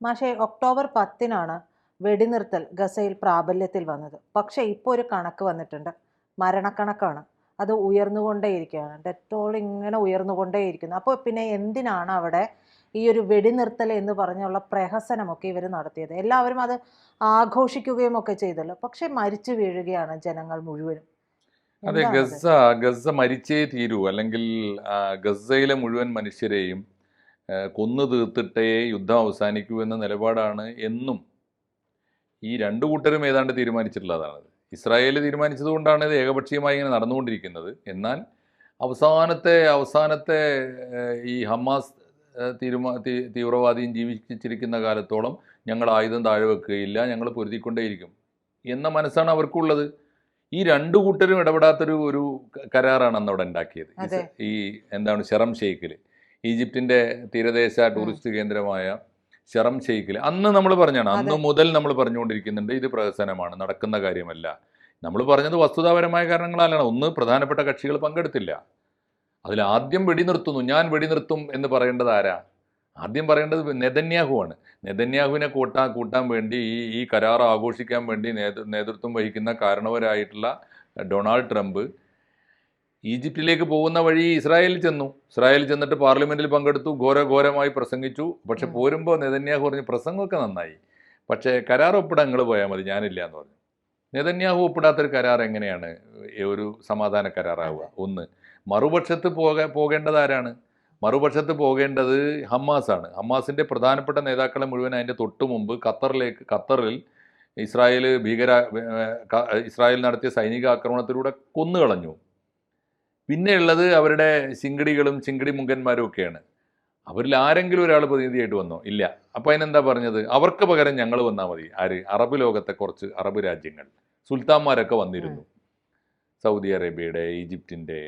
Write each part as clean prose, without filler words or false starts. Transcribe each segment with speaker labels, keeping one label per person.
Speaker 1: മാഷെ ഒക്ടോബർ 10-നാണ് വെടിനിർത്തൽ ഗസയിൽ പ്രാബല്യത്തിൽ വന്നത്. പക്ഷേ ഇപ്പോൾ ഒരു കണക്ക് വന്നിട്ടുണ്ട്. മരണക്കണക്കാണ്. അത് ഉയർന്നുകൊണ്ടേയിരിക്കുകയാണ്. ഡെത്ത് ടോൾ ഇങ്ങനെ ഉയർന്നുകൊണ്ടേയിരിക്കുന്നു. അപ്പോൾ പിന്നെ എന്തിനാണ് അവിടെ ഈ ഒരു വെടിനിർത്തൽ എന്ന് പറഞ്ഞുള്ള പ്രഹസനമൊക്കെ ഇവർ നടത്തിയത്? എല്ലാവരും അത് ആഘോഷിക്കുകയും ഒക്കെ ചെയ്തല്ലോ. പക്ഷേ മരിച്ചു വീഴുകയാണ് ജനങ്ങൾ മുഴുവനും.
Speaker 2: അതെ,
Speaker 1: എന്താണത്?
Speaker 2: ഗസ മരിച്ചേ തീരൂ, അല്ലെങ്കിൽ ഗസയിലെ മുഴുവൻ മനുഷ്യരെയും കൊന്നു തീർത്തിട്ടേ യുദ്ധം അവസാനിക്കൂ എന്ന നിലപാടാണ് എന്നും ഈ രണ്ടു കൂട്ടരും ഏതാണ്ട് തീരുമാനിച്ചിട്ടുള്ളതാണ്. ഇസ്രായേൽ തീരുമാനിച്ചത് കൊണ്ടാണ് ഇത് ഏകപക്ഷീയമായി ഇങ്ങനെ നടന്നുകൊണ്ടിരിക്കുന്നത്. എന്നാൽ അവസാനത്തെ ഈ ഹമാസ് തീവ്രവാദിയും ജീവിച്ചിരിക്കുന്ന കാലത്തോളം ഞങ്ങൾ ആയുധം താഴെ വെക്കുകയില്ല, ഞങ്ങൾ പൊരുതിക്കൊണ്ടേയിരിക്കും എന്ന മനസ്സാണ് അവർക്കുള്ളത്. ഈ രണ്ടു കൂട്ടരും ഇടപെടാത്തൊരു ഒരു കരാറാണ് അന്ന് അവിടെ ഉണ്ടാക്കിയത്.
Speaker 1: അതെ.
Speaker 2: ഈ എന്താണ് ഷെറം ഷെയ്ഖിൽ, ഈജിപ്തിൻ്റെ തീരദേശ ടൂറിസ്റ്റ് കേന്ദ്രമായ ഷെറം ഷെയ്ഖിൽ അന്ന് നമ്മൾ പറഞ്ഞാണ്, അന്ന് മുതൽ നമ്മൾ പറഞ്ഞുകൊണ്ടിരിക്കുന്നുണ്ട് ഇത് പ്രഹസനമാണ്, നടക്കുന്ന കാര്യമല്ല. നമ്മൾ പറഞ്ഞത് വസ്തുതാപരമായ കാരണങ്ങളാലാണ്. ഒന്ന്, പ്രധാനപ്പെട്ട കക്ഷികൾ പങ്കെടുത്തില്ല. അതിൽ ആദ്യം വെടിനിർത്തുന്നു, ഞാൻ വെടിനിർത്തും എന്ന് പറയേണ്ടത് ആരാ? ആദ്യം പറയേണ്ടത് നെതന്യാഹു ആണ്. നെതന്യാഹുവിനെ കൂട്ടാൻ വേണ്ടി ഈ കരാർ ആഘോഷിക്കാൻ വേണ്ടി നേതൃത്വം വഹിക്കുന്ന കാരണവരായിട്ടുള്ള ഡൊണാൾഡ് ട്രംപ് ഈജിപ്തിലേക്ക് പോകുന്ന വഴി ഇസ്രായേലിൽ ചെന്നിട്ട് പാർലമെന്റിൽ പങ്കെടുത്തു, ഘോരമായി പ്രസംഗിച്ചു. പക്ഷെ പോരുമ്പോൾ നെതന്യാഹു പറഞ്ഞു, പ്രസംഗമൊക്കെ നന്നായി, പക്ഷേ കരാർ ഒപ്പിടാൻ നിങ്ങൾ പോയാൽ മതി, ഞാനില്ല എന്ന് പറഞ്ഞു. നെതന്യാഹു ഒപ്പിടാത്തൊരു കരാർ എങ്ങനെയാണ് ഒരു സമാധാന കരാറാവുക? ഒന്ന്. മറുപക്ഷത്ത് പോകേണ്ടത് ആരാണ്? മറുപക്ഷത്ത് പോകേണ്ടത് ഹമാസാണ്. ഹമാസിൻ്റെ പ്രധാനപ്പെട്ട നേതാക്കളെ മുഴുവൻ അതിൻ്റെ തൊട്ടു മുമ്പ് ഖത്തറിൽ ഇസ്രായേൽ നടത്തിയ സൈനിക ആക്രമണത്തിലൂടെ കൊന്നുകളഞ്ഞു. പിന്നെയുള്ളത് അവരുടെ ചിങ്കിടി മുങ്കന്മാരും ഒക്കെയാണ്. അവരിൽ ആരെങ്കിലും ഒരാൾ പ്രതിനിധിയായിട്ട് വന്നോ? ഇല്ല. അപ്പോൾ അതിനെന്താ പറഞ്ഞത്? അവർക്ക് പകരം ഞങ്ങൾ വന്നാൽ മതി. ആര്? അറബ് ലോകത്തെ കുറച്ച് അറബ് രാജ്യങ്ങൾ, സുൽത്താന്മാരൊക്കെ വന്നിരുന്നു. സൗദി അറേബ്യയുടെ, ഈജിപ്തിൻ്റെ,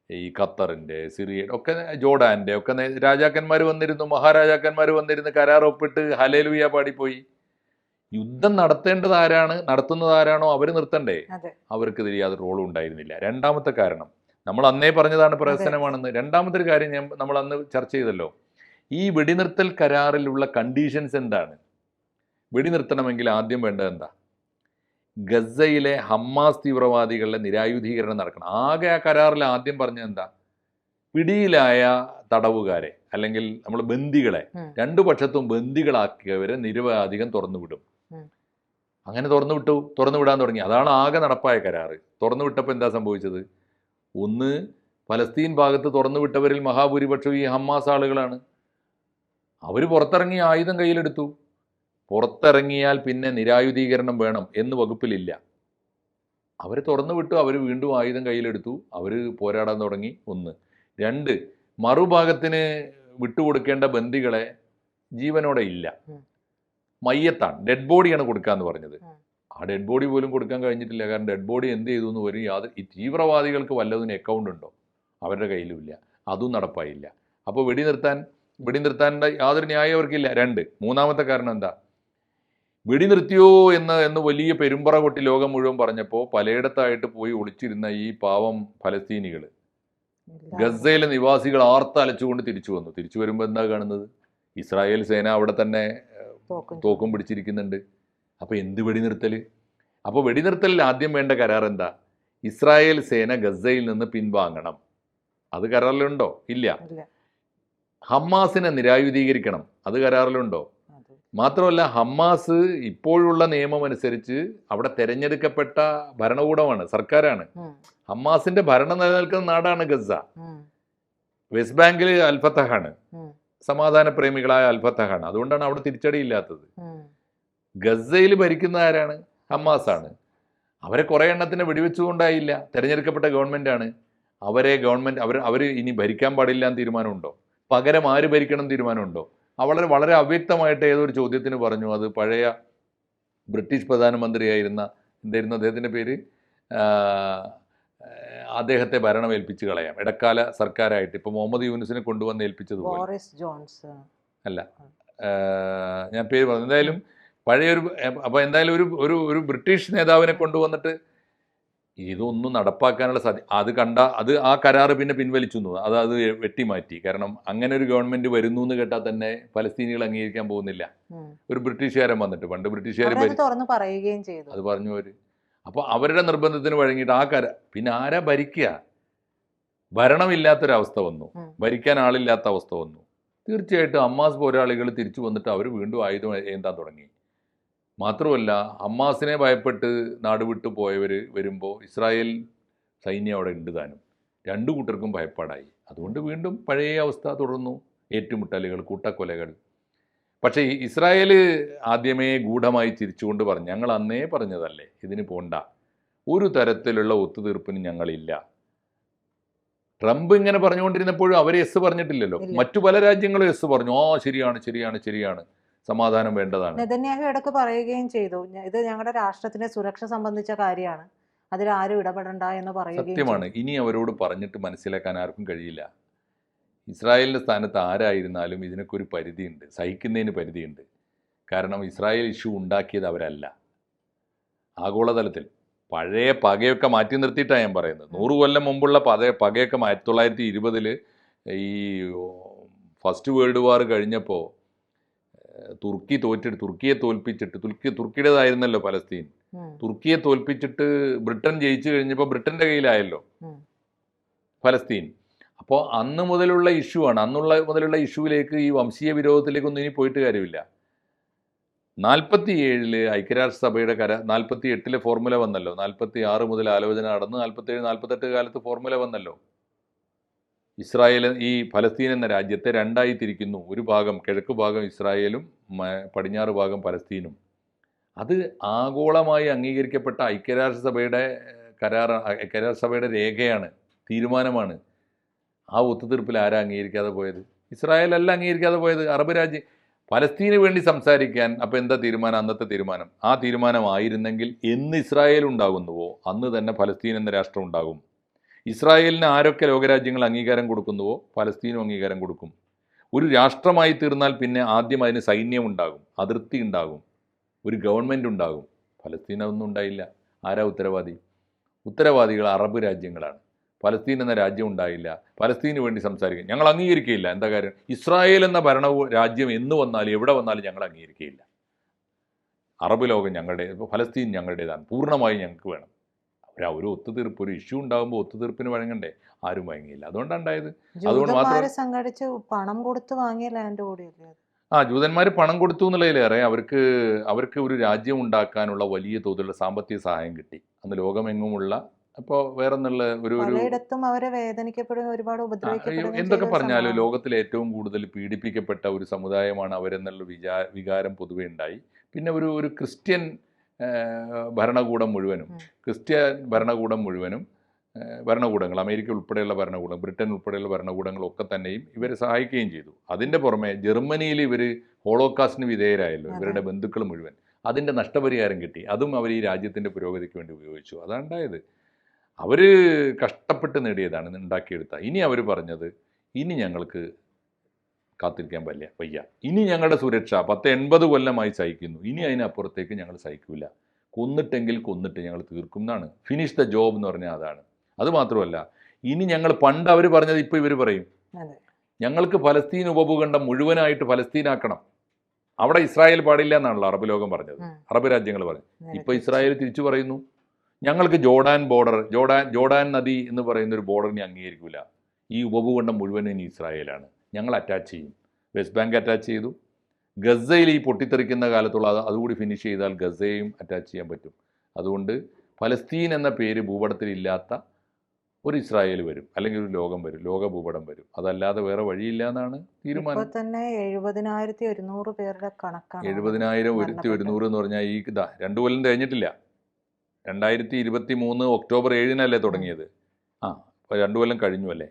Speaker 2: ഈ ഖത്തറിൻ്റെ, സിറിയയുടെ ഒക്കെ, ജോർഡാൻ്റെ ഒക്കെ രാജാക്കന്മാർ വന്നിരുന്നു, മഹാരാജാക്കന്മാർ വന്നിരുന്ന് കരാർ ഒപ്പിട്ട് ഹല്ലേലൂയ പാടിപ്പോയി. യുദ്ധം നടത്തേണ്ടത് ആരാണ്, നടത്തുന്നത് ആരാണോ അവർ നിർത്തണ്ടേ? അവർക്ക് ഇതിൽ യാതൊരു റോളും ഉണ്ടായിരുന്നില്ല. രണ്ടാമത്തെ കാരണം നമ്മൾ അന്നേ പറഞ്ഞതാണ് പ്രഹസനമാണെന്ന്. രണ്ടാമത്തെ ഒരു കാര്യം നമ്മൾ അന്ന് ചർച്ച ചെയ്തല്ലോ. ഈ വെടിനിർത്തൽ കരാറിലുള്ള കണ്ടീഷൻസ് എന്താണ്? വെടിനിർത്തണമെങ്കിൽ ആദ്യം വേണ്ടത് എന്താ? ഗസയിലെ ഹമാസ് തീവ്രവാദികളുടെ നിരായുധീകരണം നടക്കണം. ആകെ ആ കരാറിൽ ആദ്യം പറഞ്ഞത് എന്താ? പിടിയിലായ തടവുകാരെ, അല്ലെങ്കിൽ നമ്മൾ ബന്ദികളെ, രണ്ടു പക്ഷത്തും ബന്ദികളാക്കിയവരെ നിരവധികം തുറന്നുവിടും. അങ്ങനെ തുറന്നു വിടാൻ തുടങ്ങി. അതാണ് ആകെ നടപ്പായ കരാറ്. തുറന്നു വിട്ടപ്പോൾ എന്താ സംഭവിച്ചത്? ഒന്ന്, ഫലസ്തീൻ ഭാഗത്ത് തുറന്നു വിട്ടവരിൽ മഹാഭൂരിപക്ഷവും ഈ ഹമാസ് ആളുകളാണ്. അവർ പുറത്തിറങ്ങി ആയുധം കയ്യിലെടുത്തു. പുറത്തിറങ്ങിയാൽ പിന്നെ നിരായുധീകരണം വേണം എന്ന് വകുപ്പിലില്ല. അവർ തുറന്നു വിട്ടു, അവർ വീണ്ടും ആയുധം കയ്യിലെടുത്തു, അവർ പോരാടാൻ തുടങ്ങി. ഒന്ന്. രണ്ട്, മറുഭാഗത്തിന് വിട്ടുകൊടുക്കേണ്ട ബന്ദികളെ ജീവനോടെ ഇല്ല, മയ്യത്താണ്, ഡെഡ് ബോഡിയാണ് കൊടുക്കാന്ന് പറഞ്ഞത്. ആ ഡെഡ് ബോഡി പോലും കൊടുക്കാൻ കഴിഞ്ഞിട്ടില്ല. കാരണം ഡെഡ് ബോഡി എന്ത് ചെയ്തു എന്ന് വരും ഈ തീവ്രവാദികൾക്ക് വല്ലതിന് അക്കൗണ്ട് ഉണ്ടോ? അവരുടെ കയ്യിലുമില്ല. അതും നടപ്പായില്ല. അപ്പോൾ വെടിനിർത്താൻ യാതൊരു ന്യായം അവർക്കില്ല. മൂന്നാമത്തെ കാരണം എന്താ? വെടിനിർത്തിയോ എന്ന് വലിയ പെരുമ്പറ കൊട്ടി ലോകം മുഴുവൻ പറഞ്ഞപ്പോൾ പലയിടത്തായിട്ട് പോയി ഒളിച്ചിരുന്ന ഈ പാവം ഫലസ്തീനികൾ, ഗസയിലെ നിവാസികൾ ആർത്തലച്ചുകൊണ്ട് തിരിച്ചു വരുമ്പോൾ എന്താ കാണുന്നത്? ഇസ്രായേൽ സേന അവിടെ തന്നെ തോക്കും പിടിച്ചിരിക്കുന്നുണ്ട്. അപ്പോൾ എന്ത് വെടിനിർത്തൽ? അപ്പോൾ വെടിനിർത്തലിൽ ആദ്യം വേണ്ട കരാർ എന്താ? ഇസ്രായേൽ സേന ഗസയിൽ നിന്ന് പിൻവാങ്ങണം. അത് കരാറിലുണ്ടോ? ഇല്ല. ഹമാസിനെ നിരായുധീകരിക്കണം. അത് കരാറിലുണ്ടോ? മാത്രമല്ല, ഹമാസ് ഇപ്പോഴുള്ള നിയമം അനുസരിച്ച് അവിടെ തെരഞ്ഞെടുക്കപ്പെട്ട ഭരണകൂടമാണ്, സർക്കാരാണ്. ഹമാസിന്റെ ഭരണം നിലനിൽക്കുന്ന നാടാണ് ഗസ. വെസ്റ്റ് ബാങ്കിൽ അൽഫത്തഹാണ്, സമാധാന പ്രേമികളായ അൽഫത്തഹാണ്. അതുകൊണ്ടാണ് അവിടെ തിരിച്ചടിയില്ലാത്തത്. ഗസയിൽ ഭരിക്കുന്ന ആരാണ്? ഹമാസാണ്. അവരെ കുറേ എണ്ണത്തിന് വെടിവെച്ചുകൊണ്ടായില്ല. തിരഞ്ഞെടുക്കപ്പെട്ട ഗവൺമെൻറ്റാണ്. അവർ ഇനി ഭരിക്കാൻ പാടില്ല എന്ന് തീരുമാനമുണ്ടോ? പകരം ആര് ഭരിക്കണം തീരുമാനമുണ്ടോ? വളരെ അവ്യക്തമായിട്ട് ഏതൊരു ചോദ്യത്തിന് പറഞ്ഞു. അത് പഴയ ബ്രിട്ടീഷ് പ്രധാനമന്ത്രിയായിരുന്ന, എന്തായിരുന്നു അദ്ദേഹത്തിൻ്റെ പേര്, അദ്ദേഹത്തെ ഭരണം ഏൽപ്പിച്ച് കളയാം, ഇടക്കാല സർക്കാരായിട്ട്. ഇപ്പോൾ മുഹമ്മദ് യൂനുസിനെ കൊണ്ടുവന്ന് ഏൽപ്പിച്ചതുപോലെ. അല്ല, ഞാൻ പേര് പറഞ്ഞു. എന്തായാലും പഴയൊരു, അപ്പോൾ എന്തായാലും ഒരു ബ്രിട്ടീഷ് നേതാവിനെ കൊണ്ടുവന്നിട്ട് ഇതൊന്നും നടപ്പാക്കാനുള്ള അത് ആ കരാറ് പിന്നെ പിൻവലിച്ചു എന്ന് അത് വെട്ടിമാറ്റി. കാരണം അങ്ങനെ ഒരു ഗവൺമെന്റ് വരുന്നു എന്ന് കേട്ടാൽ തന്നെ പലസ്തീനികൾ അംഗീകരിക്കാൻ പോകുന്നില്ല. ഒരു ബ്രിട്ടീഷുകാരൻ വന്നിട്ട്, പണ്ട് ബ്രിട്ടീഷുകാർ
Speaker 1: തുറന്നു പറയുകയും ചെയ്തു,
Speaker 2: അത് പറഞ്ഞു അവര്. അപ്പോൾ അവരുടെ നിർബന്ധത്തിന് വഴങ്ങിയിട്ട് പിന്നെ ആരാ ഭരിക്കുക? ഭരണമില്ലാത്തൊരവസ്ഥ വന്നു, ഭരിക്കാൻ ആളില്ലാത്ത അവസ്ഥ വന്നു. തീർച്ചയായിട്ടും ഹമാസ് പോരാളികൾ തിരിച്ചു വന്നിട്ട് അവർ വീണ്ടും ആയുധം ഏന്താൻ തുടങ്ങി. മാത്രമല്ല, ഹമാസിനെ ഭയപ്പെട്ട് നാടുവിട്ടു പോയവർ വരുമ്പോൾ ഇസ്രായേൽ സൈന്യം അവിടെ ഉണ്ട് താനും. രണ്ടു കൂട്ടർക്കും ഭയപ്പാടായി. അതുകൊണ്ട് വീണ്ടും പഴയ അവസ്ഥ തുടർന്നു, ഏറ്റുമുട്ടലുകൾ, കൂട്ടക്കൊലകൾ. പക്ഷേ ഇസ്രായേൽ ആദ്യമേ ഗൂഢമായി ചിരിച്ചുകൊണ്ട് പറഞ്ഞു, ഞങ്ങൾ അന്നേ പറഞ്ഞതല്ലേ ഇതിന് പോണ്ട, ഒരു തരത്തിലുള്ള ഒത്തുതീർപ്പിന് ഞങ്ങളില്ല. ട്രംപ് ഇങ്ങനെ പറഞ്ഞുകൊണ്ടിരുന്നപ്പോഴും അവർ എസ് പറഞ്ഞിട്ടില്ലല്ലോ. മറ്റു പല രാജ്യങ്ങളും എസ് പറഞ്ഞു, ശരിയാണ് ശരിയാണ് ശരിയാണ്, സമാധാനം വേണ്ടതാണ്.
Speaker 1: നെതന്യാഹു ഇടയ്ക്ക് പറയുകയും ചെയ്തു, ഇത് ഞങ്ങളുടെ രാഷ്ട്രത്തിന്റെ സുരക്ഷ സംബന്ധിച്ച കാര്യമാണ്, അതിൽ ആരും ഇടപെടണ്ട എന്ന് പറയുകയും.
Speaker 2: സത്യമാണ്. ഇനി അവരോട് പറഞ്ഞിട്ട് മനസ്സിലാക്കാൻ ആർക്കും കഴിയില്ല. ഇസ്രായേലിൻ്റെ സ്ഥാനത്ത് ആരായിരുന്നാലും ഇതിനൊക്കെ ഒരു പരിധിയുണ്ട്, സഹിക്കുന്നതിന് പരിധിയുണ്ട്. കാരണം ഇസ്രായേൽ ഇഷ്യൂ ഉണ്ടാക്കിയത് അവരല്ല. ആഗോളതലത്തിൽ പഴയ പകയൊക്കെ മാറ്റി നിർത്തിയിട്ടാണ് ഞാൻ പറയുന്നത്. 100 കൊല്ലം മുമ്പുള്ള പകയൊക്കെ 1920 ഈ ഫസ്റ്റ് വേൾഡ് വാർ കഴിഞ്ഞപ്പോൾ തുർക്കിയെ തോൽപ്പിച്ചിട്ട്, തുർക്കിയുടേതായിരുന്നല്ലോ പലസ്തീൻ, തുർക്കിയെ തോൽപ്പിച്ചിട്ട് ബ്രിട്ടൻ ജയിച്ചു കഴിഞ്ഞപ്പോൾ ബ്രിട്ടൻ്റെ കയ്യിലായല്ലോ ഫലസ്തീൻ. അപ്പോൾ അന്ന് മുതലുള്ള ഇഷ്യൂ ആണ്. മുതലുള്ള ഇഷ്യൂവിലേക്ക്, ഈ വംശീയ വിരോധത്തിലേക്കൊന്നും ഇനി പോയിട്ട് കാര്യമില്ല. 47 ഐക്യരാഷ്ട്രസഭയുടെ 48 ഫോർമുല വന്നല്ലോ. 46 മുതൽ ആലോചന നടന്ന് 47, 48 കാലത്ത് ഫോർമുല വന്നല്ലോ. ഇസ്രായേൽ ഈ ഫലസ്തീൻ എന്ന രാജ്യത്തെ രണ്ടായി തിരിക്കുന്നു. ഒരു ഭാഗം കിഴക്ക് ഭാഗം ഇസ്രായേലും പടിഞ്ഞാറ് ഭാഗം പലസ്തീനും. അത് ആഗോളമായി അംഗീകരിക്കപ്പെട്ട ഐക്യരാഷ്ട്രസഭയുടെ രേഖയാണ്, തീരുമാനമാണ്. ആ ഒത്തുതീർപ്പിൽ ആരാ അംഗീകരിക്കാതെ പോയത്? ഇസ്രായേൽ അല്ല അംഗീകരിക്കാതെ പോയത്, അറബ് രാജ്യം. പലസ്തീന് വേണ്ടി സംസാരിക്കാൻ അപ്പോൾ എന്താ തീരുമാനം? അന്നത്തെ തീരുമാനം, ആ തീരുമാനമായിരുന്നെങ്കിൽ എന്ന് ഇസ്രായേൽ ഉണ്ടാകുന്നുവോ അന്ന് തന്നെ ഫലസ്തീൻ എന്ന രാഷ്ട്രം ഉണ്ടാകും. ഇസ്രായേലിന് ആരൊക്കെ ലോകരാജ്യങ്ങൾ അംഗീകാരം കൊടുക്കുന്നുവോ പലസ്തീനും അംഗീകാരം കൊടുക്കും. ഒരു രാഷ്ട്രമായി തീർന്നാൽ പിന്നെ ആദ്യം അതിന് സൈന്യം ഉണ്ടാകും, അതിർത്തി ഉണ്ടാകും, ഒരു ഗവൺമെൻറ് ഉണ്ടാകും. ഫലസ്തീൻ അതൊന്നും ഉണ്ടായില്ല. ആരാ ഉത്തരവാദി? ഉത്തരവാദികൾ അറബ് രാജ്യങ്ങളാണ്. ഫലസ്തീൻ എന്ന രാജ്യം ഉണ്ടായില്ല. ഫലസ്തീന് വേണ്ടി സംസാരിക്കും, ഞങ്ങൾ അംഗീകരിക്കുകയില്ല. എന്താ കാര്യം? ഇസ്രായേൽ എന്ന രാജ്യം എന്ന് വന്നാലും എവിടെ വന്നാലും ഞങ്ങൾ അംഗീകരിക്കുകയില്ല. അറബ് ലോകം ഞങ്ങളുടെ, ഫലസ്തീൻ ഞങ്ങളുടേതാണ്, പൂർണ്ണമായി ഞങ്ങൾക്ക് വേണം. ഒരു ഒത്തുതീർപ്പ്, ഒരു ഇഷ്യൂ ഉണ്ടാകുമ്പോൾ ഒത്തുതീർപ്പിന് വഴങ്ങണ്ടേ? ആരും വഴങ്ങിയില്ല. അതുകൊണ്ടാണ് ഉണ്ടായത്. അതുകൊണ്ട് മാത്രം
Speaker 1: സംഘടിച്ച് പണം കൊടുത്ത് വാങ്ങിയ ലാൻഡ് കൂടിയല്ലേ.
Speaker 2: ജൂതന്മാർ പണം കൊടുത്തു എന്നുള്ളതിലേറെ അവർക്ക് ഒരു രാജ്യം ഉണ്ടാക്കാനുള്ള വലിയ തോതിലുള്ള സാമ്പത്തിക സഹായം കിട്ടി. അന്ന് ലോകമെങ്ങുമുള്ള, അപ്പോൾ വേറെ എന്നുള്ള
Speaker 1: പലയിടത്തും അവരെ വേദനിക്കപ്പെടുകയും ഒരുപാട് ഉപദ്രവിക്കപ്പെടുകയും,
Speaker 2: എന്തൊക്കെ പറഞ്ഞാലും ലോകത്തിൽ ഏറ്റവും കൂടുതൽ പീഡിപ്പിക്കപ്പെട്ട ഒരു സമുദായമാണ് അവരെന്നുള്ള വികാരം പൊതുവെ ഉണ്ടായി. പിന്നെ ഒരു ക്രിസ്ത്യൻ ഭരണകൂടം മുഴുവനും, ഭരണകൂടങ്ങൾ, അമേരിക്ക ഉൾപ്പെടെയുള്ള ഭരണകൂടം, ബ്രിട്ടൻ ഉൾപ്പെടെയുള്ള ഭരണകൂടങ്ങളൊക്കെ തന്നെയും ഇവരെ സഹായിക്കുകയും ചെയ്തു. അതിൻ്റെ പുറമെ ജർമ്മനിയിൽ ഇവർ ഹോളോകാസ്റ്റിന് വിധേയരായല്ലോ, ഇവരുടെ ബന്ധുക്കൾ മുഴുവൻ. അതിൻ്റെ നഷ്ടപരിഹാരം കിട്ടി. അതും അവർ ഈ രാജ്യത്തിൻ്റെ പുരോഗതിക്ക് വേണ്ടി ഉപയോഗിച്ചു. അതാണ് ഉണ്ടായത്. അവർ കഷ്ടപ്പെട്ട് നേടിയതാണ്, ഉണ്ടാക്കിയെടുത്ത. ഇനി അവർ പറഞ്ഞത്, ഇനി ഞങ്ങൾക്ക് കാത്തിരിക്കാൻ വയ്യ, ഇനി ഞങ്ങളുടെ സുരക്ഷ 80 കൊല്ലമായി സഹിക്കുന്നു, ഇനി അതിനപ്പുറത്തേക്ക് ഞങ്ങൾ സഹിക്കില്ല, കൊന്നിട്ടെങ്കിൽ കൊന്നിട്ട് ഞങ്ങൾ തീർക്കും എന്നാണ്. ഫിനിഷ് ദ ജോബ് എന്ന് പറഞ്ഞാൽ അതാണ്. അതുമാത്രമല്ല, ഇനി ഞങ്ങൾ, പണ്ട് അവർ പറഞ്ഞത് ഇപ്പോൾ ഇവർ പറയും, ഞങ്ങൾക്ക് ഫലസ്തീൻ ഉപഭൂഖണ്ഡം മുഴുവനായിട്ട് ഫലസ്തീനാക്കണം, അവിടെ ഇസ്രായേൽ പാടില്ല എന്നാണല്ലോ അറബ് ലോകം പറഞ്ഞത്, അറബ് രാജ്യങ്ങൾ പറഞ്ഞു. ഇപ്പോൾ ഇസ്രായേൽ തിരിച്ചു പറയുന്നു, ഞങ്ങൾക്ക് ജോർഡാൻ നദി എന്ന് പറയുന്ന ഒരു ബോർഡറിനെ അംഗീകരിക്കില്ല, ഈ ഉപഭൂഖണ്ഡം മുഴുവനും ഇനി ഇസ്രായേലാണ്, ഞങ്ങൾ അറ്റാച്ച് ചെയ്യും. വെസ്റ്റ് ബാങ്ക് അറ്റാച്ച് ചെയ്തു. ഗസയിൽ ഈ പൊട്ടിത്തെറിക്കുന്ന കാലത്തുള്ള അതുകൂടി ഫിനിഷ് ചെയ്താൽ ഗസയും അറ്റാച്ച് ചെയ്യാൻ പറ്റും. അതുകൊണ്ട് ഫലസ്തീൻ എന്ന പേര് ഭൂപടത്തിലില്ലാത്ത ഒരു ഇസ്രായേൽ വരും, അല്ലെങ്കിൽ ഒരു ലോകം വരും, ലോക ഭൂപടം വരും. അതല്ലാതെ വേറെ വഴിയില്ല എന്നാണ് തീരുമാനം.
Speaker 1: തന്നെ 70,100 പേരുടെ കണക്കാണ്.
Speaker 2: 70,100 എന്ന് പറഞ്ഞാൽ ഈ 2 കൊല്ലം കഴിഞ്ഞിട്ടില്ല. 2023 ഒക്ടോബർ 7 തുടങ്ങിയത്. 2 കൊല്ലം കഴിഞ്ഞു അല്ലേ?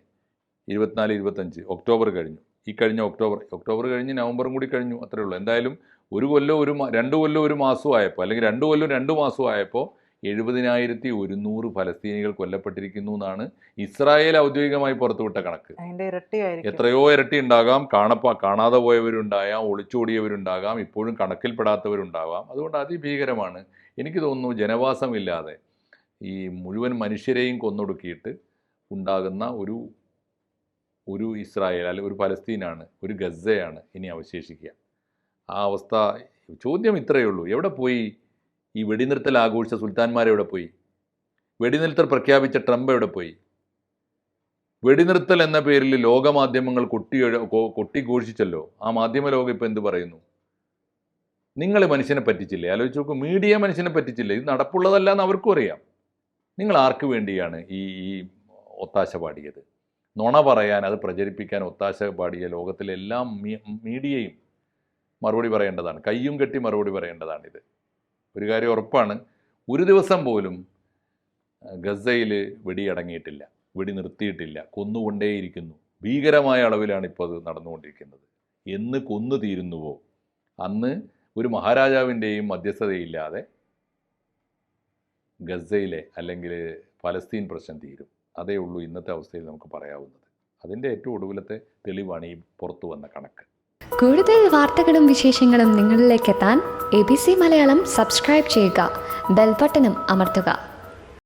Speaker 2: 24, 25 ഒക്ടോബർ കഴിഞ്ഞു. ഈ കഴിഞ്ഞ ഒക്ടോബർ കഴിഞ്ഞ് നവംബറും കൂടി കഴിഞ്ഞു, അത്രയേ ഉള്ളൂ. എന്തായാലും 1 കൊല്ലം 2 കൊല്ലം 1 മാസവും ആയപ്പോൾ, അല്ലെങ്കിൽ 2 കൊല്ലം 2 മാസവും ആയപ്പോൾ 70,100 ഫലസ്തീനികൾ കൊല്ലപ്പെട്ടിരിക്കുന്നു എന്നാണ് ഇസ്രായേൽ ഔദ്യോഗികമായി പുറത്തുവിട്ട കണക്ക്. എത്രയോ ഇരട്ടി ഉണ്ടാകാം, കാണാതെ പോയവരുണ്ടാകാം, ഒളിച്ചോടിയവരുണ്ടാകാം, ഇപ്പോഴും കണക്കിൽപ്പെടാത്തവരുണ്ടാകാം. അതുകൊണ്ട് അതിഭീകരമാണ്. എനിക്ക് തോന്നുന്നു ജനവാസമില്ലാതെ ഈ മുഴുവൻ മനുഷ്യരെയും കൊന്നൊടുക്കിയിട്ട് ഉണ്ടാകുന്ന ഒരു ഇസ്രായേൽ അല്ലെങ്കിൽ ഒരു പലസ്തീനാണ്, ഒരു ഗസയാണ് ഇനി അവശേഷിക്കുക. ആ അവസ്ഥ, ചോദ്യം ഇത്രയേ ഉള്ളൂ, എവിടെ പോയി ഈ വെടിനിർത്തൽ ആഘോഷിച്ച സുൽത്താൻമാരെവിടെ പോയി? വെടിനിർത്തൽ പ്രഖ്യാപിച്ച ട്രംപ് എവിടെ പോയി? വെടിനിർത്തൽ എന്ന പേരിൽ ലോകമാധ്യമങ്ങൾ കൊട്ടിഘോഷിച്ചല്ലോ. ആ മാധ്യമ ലോകം ഇപ്പം എന്ത് പറയുന്നു? നിങ്ങൾ മനുഷ്യനെ പറ്റിച്ചില്ലേ? ആലോചിച്ച് നോക്കൂ, മീഡിയ മനുഷ്യനെ പറ്റിച്ചില്ലേ? ഇത് നടപ്പുള്ളതല്ല എന്ന് അവർക്കും അറിയാം. നിങ്ങൾ ആർക്ക് വേണ്ടിയാണ് ഈ ഒത്താശ പാടിയത്? നുണ പറയാൻ, അത് പ്രചരിപ്പിക്കാൻ ഒത്താശ പാടിയ ലോകത്തിലെ എല്ലാ മീഡിയയും മറുപടി പറയേണ്ടതാണ്, കയ്യും കെട്ടി മറുപടി പറയേണ്ടതാണിത്. ഒരു കാര്യം ഉറപ്പാണ്, ഒരു ദിവസം പോലും ഗസയിൽ വെടിയടങ്ങിയിട്ടില്ല, വെടി നിർത്തിയിട്ടില്ല, കൊന്നുകൊണ്ടേയിരിക്കുന്നു. ഭീകരമായ അളവിലാണ് ഇപ്പോൾ അത് നടന്നുകൊണ്ടിരിക്കുന്നത്. എന്ന് കൊന്നു തീരുന്നുവോ അന്ന് ഒരു മഹാരാജാവിൻ്റെയും മധ്യസ്ഥതയില്ലാതെ ഗസയിലെ അല്ലെങ്കിൽ പലസ്തീൻ പ്രശ്നം തീരും. അതേ ഉള്ളൂ ഇന്നത്തെ അവസ്ഥയിൽ നമുക്ക് പറയാവുന്നത്. അതിൻ്റെ ഏറ്റവും ഒടുവിലത്തെ തെളിവാണ് ഈ പുറത്തു വന്ന കണക്ക്.
Speaker 3: കൂടുതൽ വാർത്തകളും വിശേഷങ്ങളും നിങ്ങളിലേക്ക് എത്താൻ ABC മലയാളം സബ്സ്ക്രൈബ് ചെയ്യുക, ബെൽബട്ടനും അമർത്തുക.